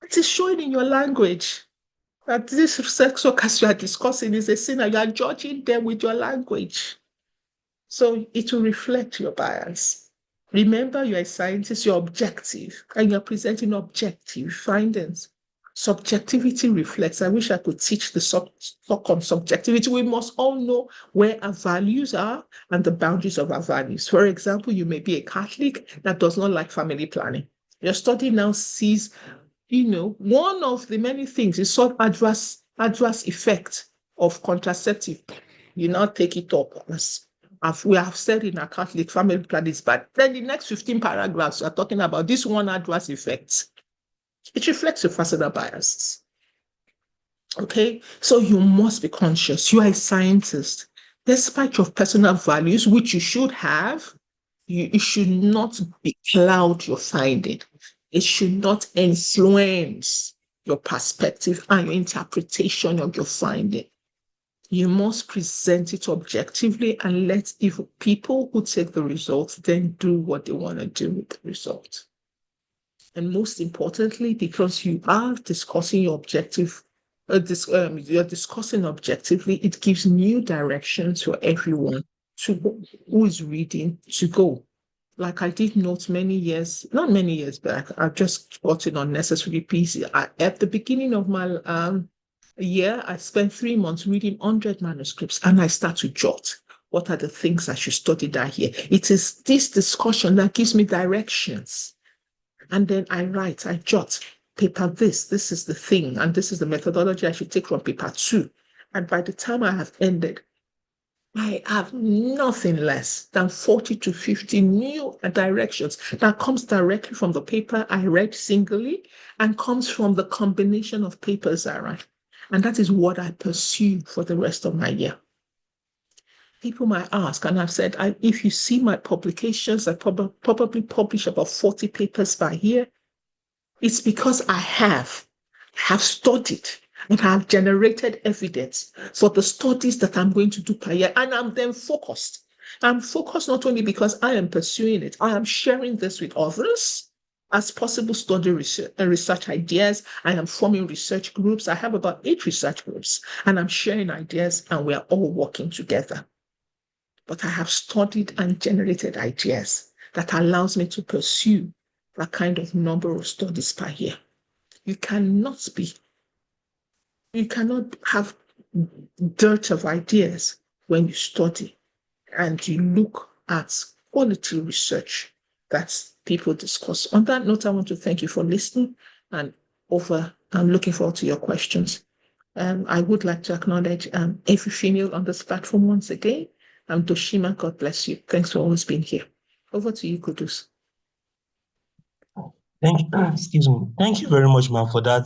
It is showing in your language that this sex workers you are discussing is a sinner. You are judging them with your language. So it will reflect your bias. Remember, you're a scientist, you're objective, and you're presenting objective findings. Subjectivity reflects. I wish I could teach the talk on subjectivity. We must all know where our values are and the boundaries of our values. For example, you may be a Catholic that does not like family planning. Your study now sees, one of the many things is sort adverse effect of contraceptive. You now take it up as we have said in our Catholic family planning is bad. Then the next 15 paragraphs are talking about this one adverse effect. It reflects your personal biases. Okay, so you must be conscious. You are a scientist. Despite your personal values, which you should have, it should not cloud your finding. It should not influence your perspective and your interpretation of your finding. You must present it objectively and let people who take the results then do what they want to do with the result. And most importantly, because you are discussing your objective you're discussing objectively, it gives new directions for everyone who is reading to go. Like I did note many years, not many years back, I've just gotten unnecessary PC. At the beginning of my year, I spent 3 months reading 100 manuscripts and I start to jot. What are the things I should study that year? It is this discussion that gives me directions. And then I write, I jot paper this is the thing, and this is the methodology I should take from paper two. And by the time I have ended, I have nothing less than 40 to 50 new directions that comes directly from the paper I read singly and comes from the combination of papers I write. And that is what I pursue for the rest of my year. People might ask, and I've said, if you see my publications, I probably publish about 40 papers per year. It's because I have studied and have generated evidence for the studies that I'm going to do per year. And I'm then focused. I'm focused not only because I am pursuing it, I am sharing this with others as possible study research ideas. I am forming research groups. I have about 8 research groups, and I'm sharing ideas, and we are all working together. But I have studied and generated ideas that allows me to pursue that kind of number of studies per year. You cannot have dearth of ideas when you study and you look at quality research that people discuss. On that note, I want to thank you for listening and I'm looking forward to your questions. I would like to acknowledge every female on this platform once again. Doshima, God bless you. Thanks for always being here. Over to you, Kudus. Thank you. Excuse me. Thank you very much, ma'am, for that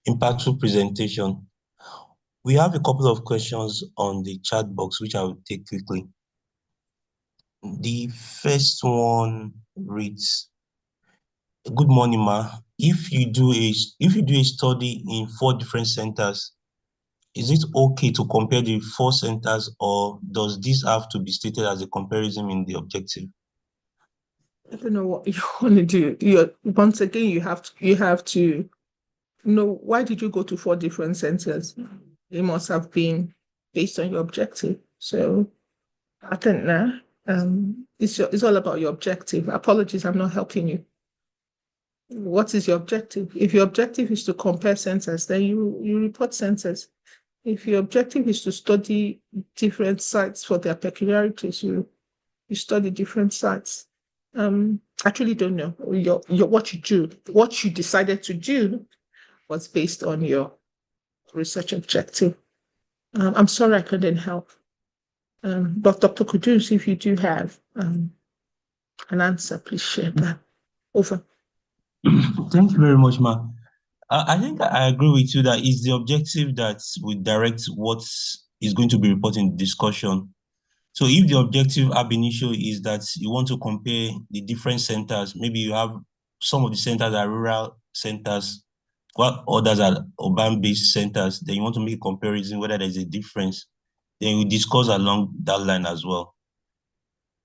impactful presentation. We have a couple of questions on the chat box, which I will take quickly. The first one reads, "Good morning, ma. If you do a study in 4 different centers, is it okay to compare the 4 centers, or does this have to be stated as a comparison in the objective?" I don't know what you want to do. Once again, you have to know, why did you go to 4 different centers? It must have been based on your objective. So I think now it's all about your objective. Apologies, I'm not helping you. What is your objective? If your objective is to compare centers, then you report centers. If your objective is to study different sites for their peculiarities, you study different sites. Actually don't know. What you decided to do was based on your research objective. I'm sorry I couldn't help. But Dr. Kudus, if you do have an answer, please share that. Over. Thank you very much, ma. I think I agree with you that it's the objective that will direct what is going to be reported in the discussion. So if the objective ab initio is that you want to compare the different centers, maybe you have some of the centers are rural centers, while others are urban-based centers, then you want to make a comparison whether there's a difference, then we discuss along that line as well.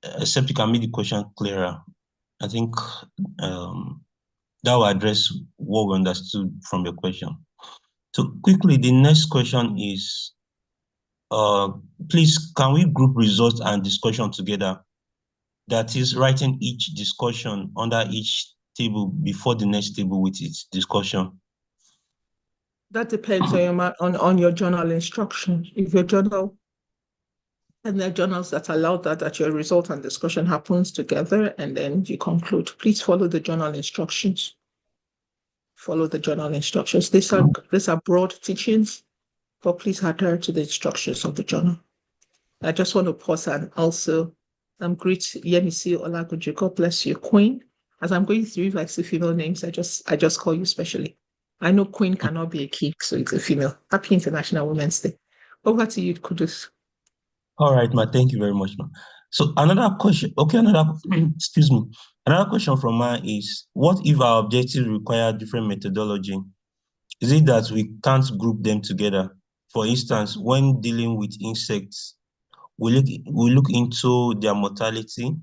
Except you can make the question clearer. I think that will address what we understood from your question. So quickly, the next question is, please, can we group results and discussion together? That is, writing each discussion under each table before the next table with its discussion. That depends on your journal instruction. If your journal, and there are journals that allow that your result and discussion happens together and then you conclude, please follow the journal instructions. Follow the journal instructions. These are broad teachings, but please adhere to the instructions of the journal. I just want to pause and also greet Yemisi Olagunju. God bless you, Queen. As I'm going through, if I see female names, I just call you specially. I know Queen cannot be a king, so it's a female. Happy International Women's Day. Over to you, Kudus. All right, ma. Thank you very much, ma. So another question. Okay, excuse me. Another question from ma is, what if our objectives require different methodology? Is it that we can't group them together? For instance, when dealing with insects, we look into their mortality,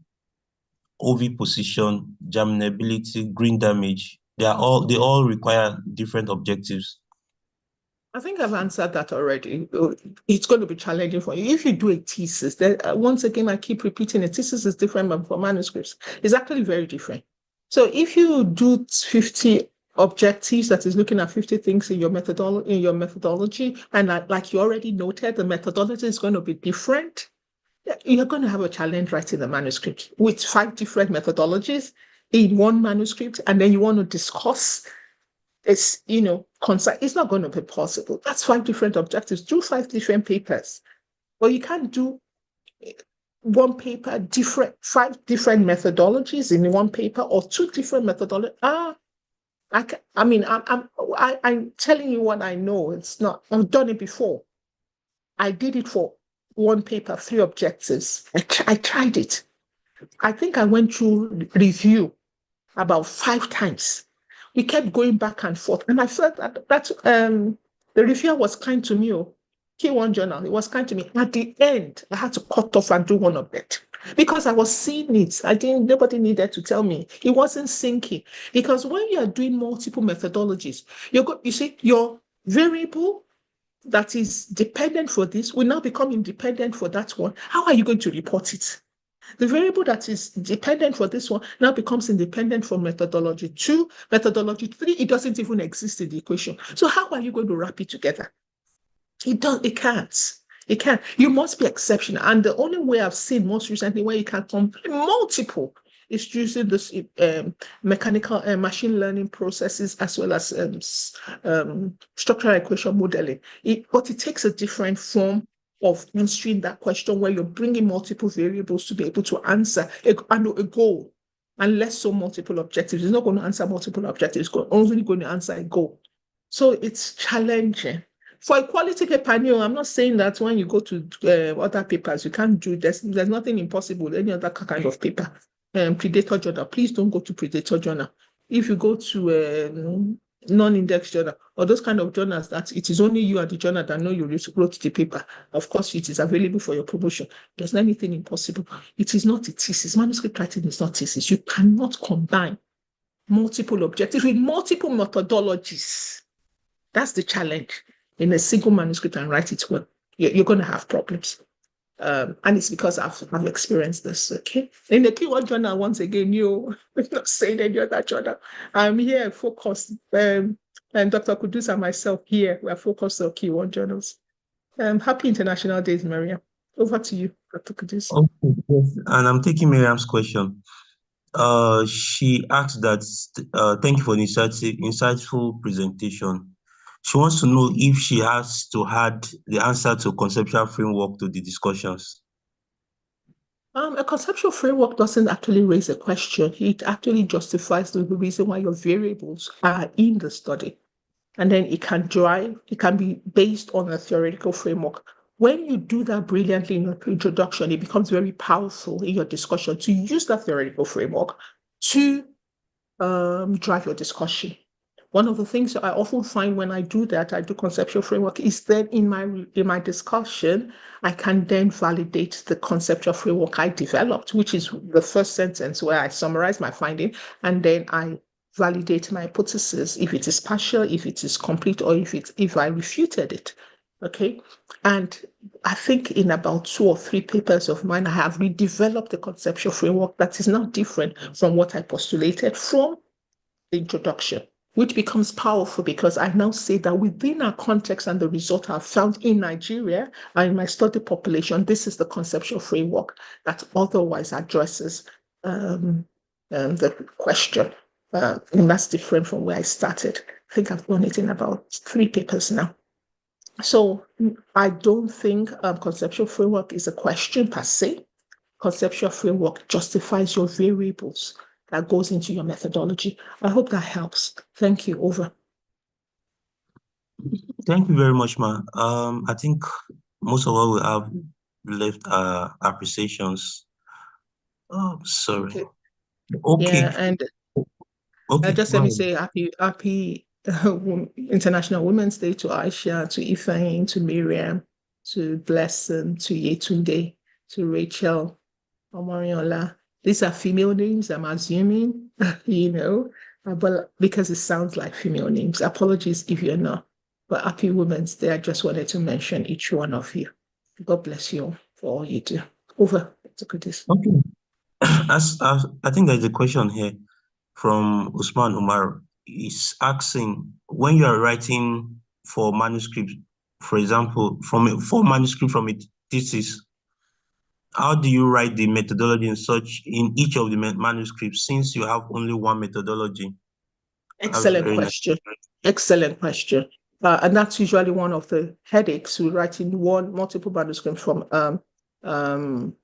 oviposition, germinability, green damage. They all require different objectives. I think I've answered that already. It's going to be challenging for you. If you do a thesis, then once again, I keep repeating, a thesis is different from manuscripts. It's actually very different. So if you do 50 objectives, that is looking at 50 things in your methodology, and like you already noted, the methodology is going to be different. You're going to have a challenge writing the manuscript with 5 different methodologies in one manuscript, and then you want to discuss concise. It's not going to be possible. That's 5 different objectives. Do 5 different papers. Well, you can't do one paper, 5 different methodologies in one paper, or 2 different methodologies. I mean, I'm telling you what I know. It's not, I've done it before. I did it for one paper, 3 objectives. I tried it. I think I went through review about 5 times. We kept going back and forth. And I felt that the reviewer was kind to me. K1 Journal, it was kind to me. At the end, I had to cut off and do one of it because I was seeing it. Nobody needed to tell me. It wasn't sinking. Because when you are doing multiple methodologies, you see, your variable that is dependent for this will now become independent for that one. How are you going to report it? The variable that is dependent for this one now becomes independent for methodology 2, methodology 3. It doesn't even exist in the equation. So how are you going to wrap it together? It can't. It can't. You must be exceptional. And the only way I've seen most recently where you can combine multiple is using this mechanical machine learning processes as well as structural equation modeling. But it takes a different form of answering that question where you're bringing multiple variables to be able to answer a goal, and less so multiple objectives. It's not going to answer multiple objectives. It's only going to answer a goal. So it's challenging. For a quality paper, I'm not saying that when you go to other papers, you can't do this. There's nothing impossible with any other kind of paper. Predator journal, please don't go to Predator journal. If you go to non-index journal or those kind of journals that it is only you and the journal that know you wrote the paper, of course it is available for your promotion. There's not anything impossible. It is not a thesis. Manuscript writing is not thesis. You cannot combine multiple objectives with multiple methodologies. That's the challenge in a single manuscript and write it well. You're going to have problems. And it's because I've experienced this. Okay. In the K1 journal, once again, I'm not saying any other journal. I'm here focused. And Dr. Kudus and myself here, we are focused on K1 journals. Happy International Days, Maria. Over to you, Dr. Kudus. Okay, yes. And I'm taking Miriam's question. She asked that, thank you for the insightful presentation. She wants to know if she has to add the answer to conceptual framework to the discussions. A conceptual framework doesn't actually raise a question. It actually justifies the reason why your variables are in the study. And then it can be based on a theoretical framework. When you do that brilliantly in your introduction, it becomes very powerful in your discussion to use that theoretical framework to drive your discussion. One of the things that I often find when I do that, I do conceptual framework, is that in my discussion, I can then validate the conceptual framework I developed, which is the first sentence where I summarize my finding, and then I validate my hypothesis, if it is partial, if it is complete, or if I refuted it. Okay. And I think in about 2 or 3 papers of mine, I have redeveloped the conceptual framework that is not different from what I postulated from the introduction, which becomes powerful because I now say that within our context and the result I've found in Nigeria and in my study population, this is the conceptual framework that otherwise addresses the question. And that's different from where I started. I think I've done it in about 3 papers now. So I don't think conceptual framework is a question per se. Conceptual framework justifies your variables that goes into your methodology. I hope that helps. Thank you. Over. Thank you very much, Ma. I think most of what we have left are appreciations. Oh, sorry. Okay. Okay. Yeah, and Okay, just go let me ahead. say happy International Women's Day to Aisha, to Ifeanyi, to Miriam, to Blessing, to Yetunde, to Rachel, Omariola. These are female names, I'm assuming, but because it sounds like female names. Apologies if you're not. But happy Women's Day. I just wanted to mention each one of you. God bless you all for all you do. Over to Curtis. Okay. As I think there's a question here from Usman Umar. Is asking when you are writing for manuscript, for example, for manuscript from a thesis, how do you write the methodology in each of the manuscripts since you have only one methodology? That's Excellent very nice. question. Excellent question. And that's usually one of the headaches with writing multiple manuscripts from um,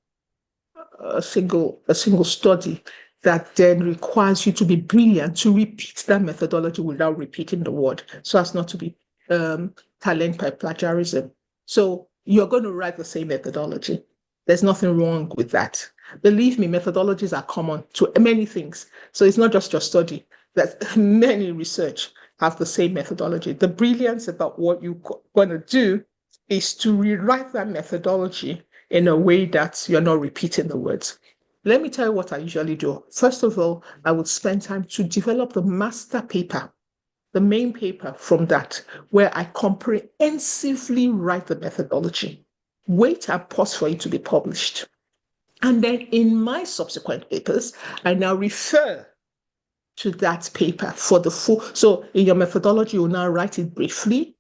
a single study that then requires you to be brilliant to repeat that methodology without repeating the word, so as not to be talent by plagiarism. So you're going to write the same methodology. There's nothing wrong with that. Believe me, methodologies are common to many things. So it's not just your study. That many research have the same methodology. The brilliance about what you're going to do is to rewrite that methodology in a way that you're not repeating the words. Let me tell you what I usually do. First of all, I would spend time to develop the master paper, the main paper from that, where I comprehensively write the methodology. Wait and pause for it to be published. And then in my subsequent papers, I now refer to that paper for the full. So in your methodology, you will now write it briefly,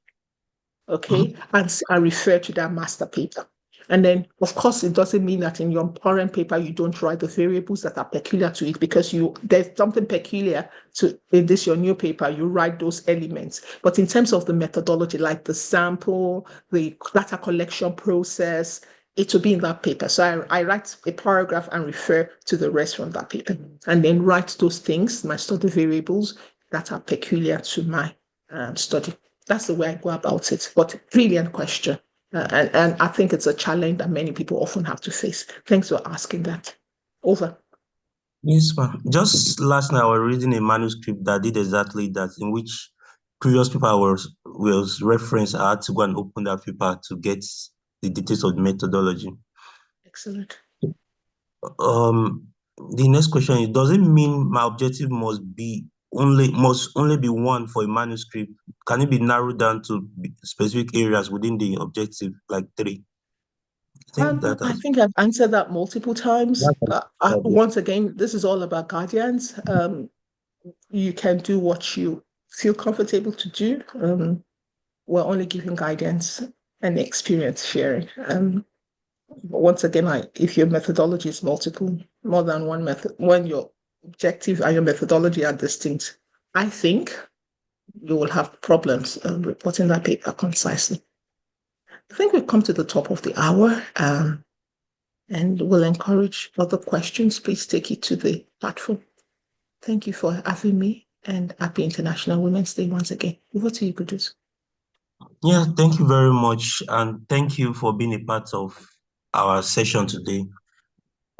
okay, Mhm. and I refer to that master paper. And then, of course, it doesn't mean that in your current paper you don't write the variables that are peculiar to it because there's something peculiar to in this your new paper. You write those elements, but in terms of the methodology, like the sample, the data collection process, it will be in that paper. So I write a paragraph and refer to the rest from that paper, and then write those things, my study variables that are peculiar to my study. That's the way I go about it. But brilliant question. And I think it's a challenge that many people often have to face. Thanks for asking that. Over. Yes, ma'am. Just last night, I was reading a manuscript that did exactly that, in which previous paper was referenced. I had to go and open that paper to get the details of the methodology. Excellent. Um, the next question is: does it mean my objective must only be one for a manuscript? Can it be narrowed down to specific areas within the objective, like three? I think that I has think I've answered that multiple times. that's Once again, this is all about guardians. You can do what you feel comfortable to do. We're only giving guidance and experience sharing. But once again, if your methodology is multiple, more than one method, when your objective and your methodology are distinct, I think you will have problems reporting that paper concisely. I think we've come to the top of the hour, and we'll encourage other questions. Please take it to the platform. Thank you for having me, and happy International Women's Day once again. Over to you, Kudus. Yeah, thank you very much. And thank you for being a part of our session today.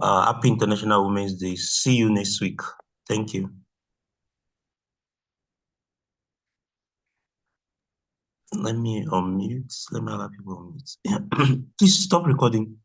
Happy International Women's Day. See you next week. Thank you. Let me unmute. Let me allow people unmute. Please stop recording.